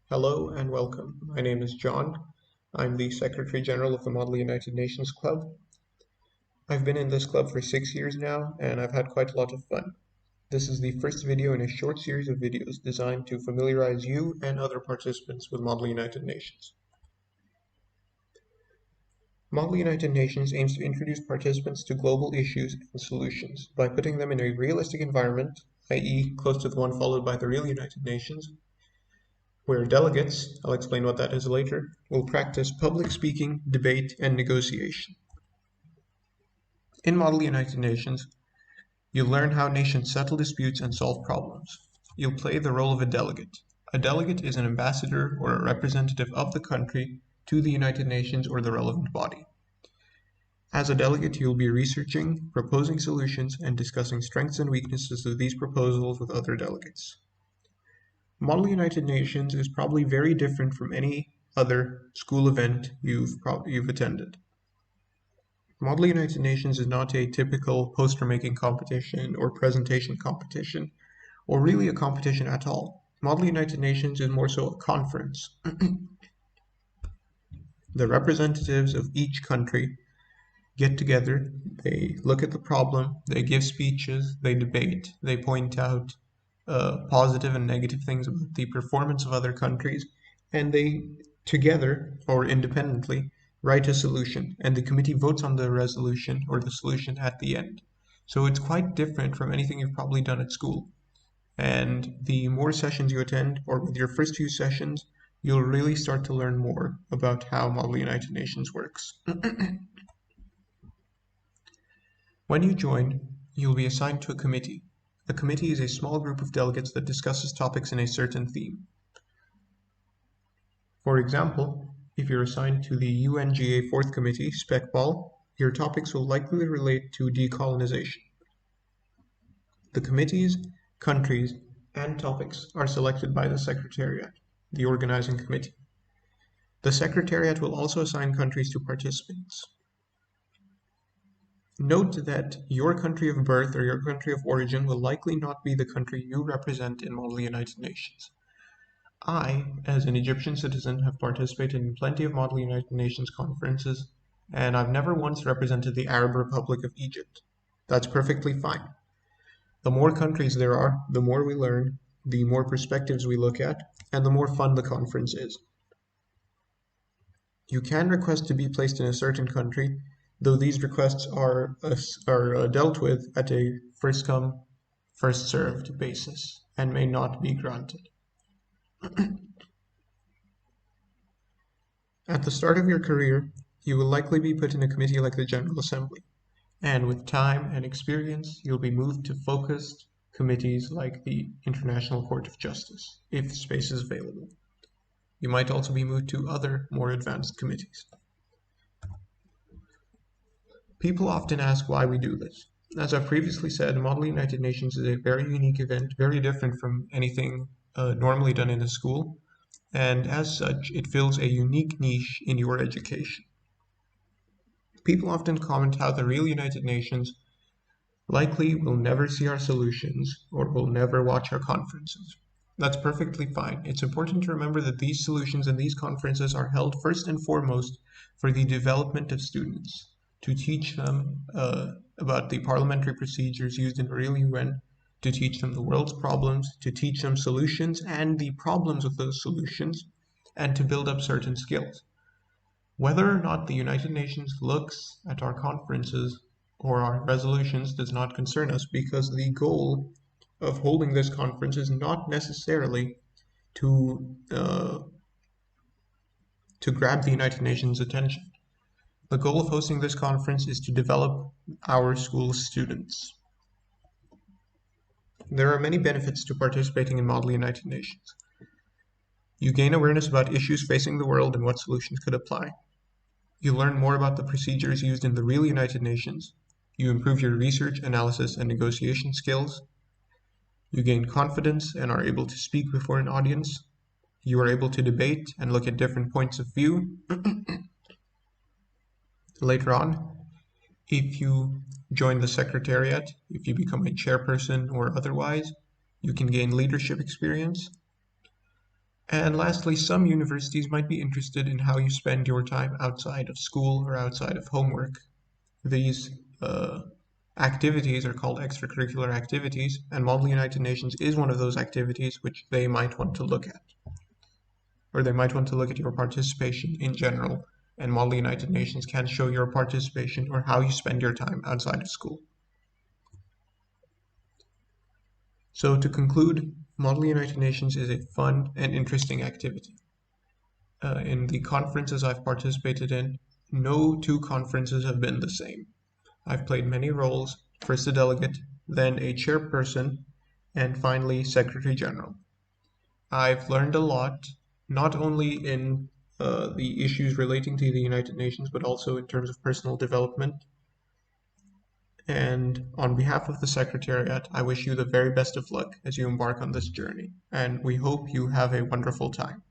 Hello and welcome. My name is John. I'm the Secretary General of the Model United Nations Club. I've been in this club for 6 years now, and I've had quite a lot of fun. This is the first video in a short series of videos designed to familiarize you and other participants with Model United Nations. Model United Nations aims to introduce participants to global issues and solutions by putting them in a realistic environment, i.e. close to the one followed by the real United Nations, where delegates, I'll explain what that is later, will practice public speaking, debate, and negotiation. In Model United Nations, you'll learn how nations settle disputes and solve problems. You'll play the role of a delegate. A delegate is an ambassador or a representative of the country to the United Nations or the relevant body. As a delegate, you'll be researching, proposing solutions, and discussing strengths and weaknesses of these proposals with other delegates. Model United Nations is probably very different from any other school event you've attended. Model United Nations is not a typical poster making competition or presentation competition, or really a competition at all. Model United Nations is more so a conference. The representatives of each country get together, they look at the problem, they give speeches, they debate, they point out positive and negative things about the performance of other countries, and they together or independently write a solution, and the committee votes on the resolution or the solution at the end. So it's quite different from anything you've probably done at school. And the more sessions you attend, or with your first few sessions, you'll really start to learn more about how Model United Nations works. When you join, you'll be assigned to a committee. A committee is a small group of delegates that discusses topics in a certain theme. For example, if you're assigned to the UNGA 4th Committee, SPECBAL, your topics will likely relate to decolonization. The committees, countries, and topics are selected by the Secretariat, the organizing committee. The Secretariat will also assign countries to participants. Note that your country of birth or your country of origin will likely not be the country you represent in Model United Nations. I, as an Egyptian citizen, have participated in plenty of Model United Nations conferences, and I've never once represented the Arab Republic of Egypt. That's perfectly fine. The more countries there are, the more we learn, the more perspectives we look at, and the more fun the conference is. You can request to be placed in a certain country, though these requests are dealt with at a first-come, first-served basis and may not be granted. At the start of your career, you will likely be put in a committee like the General Assembly, and with time and experience, you'll be moved to focused committees like the International Court of Justice, if space is available. You might also be moved to other, more advanced committees. People often ask why we do this. As I've previously said, Model United Nations is a very unique event, very different from anything normally done in a school, and as such, it fills a unique niche in your education. People often comment how the real United Nations likely will never see our solutions or will never watch our conferences. That's perfectly fine. It's important to remember that these solutions and these conferences are held first and foremost for the development of students, to teach them about the parliamentary procedures used in real UN, to teach them the world's problems, to teach them solutions and the problems of those solutions, and to build up certain skills. Whether or not the United Nations looks at our conferences or our resolutions does not concern us, because the goal of holding this conference is not necessarily to grab the United Nations' attention. The goal of hosting this conference is to develop our school's students. There are many benefits to participating in Model United Nations. You gain awareness about issues facing the world and what solutions could apply. You learn more about the procedures used in the real United Nations. You improve your research, analysis, and negotiation skills. You gain confidence and are able to speak before an audience. You are able to debate and look at different points of view. Later on, if you join the Secretariat, if you become a chairperson or otherwise, you can gain leadership experience. And lastly, some universities might be interested in how you spend your time outside of school or outside of homework. These activities are called extracurricular activities, and Model United Nations is one of those activities which they might want to look at, or they might want to look at your participation in general, and Model United Nations can show your participation or how you spend your time outside of school. So to conclude, Model United Nations is a fun and interesting activity. In the conferences I've participated in, no two conferences have been the same. I've played many roles, first a delegate, then a chairperson, and finally Secretary General. I've learned a lot, not only in the issues relating to the United Nations, but also in terms of personal development. And on behalf of the Secretariat, I wish you the very best of luck as you embark on this journey, and we hope you have a wonderful time.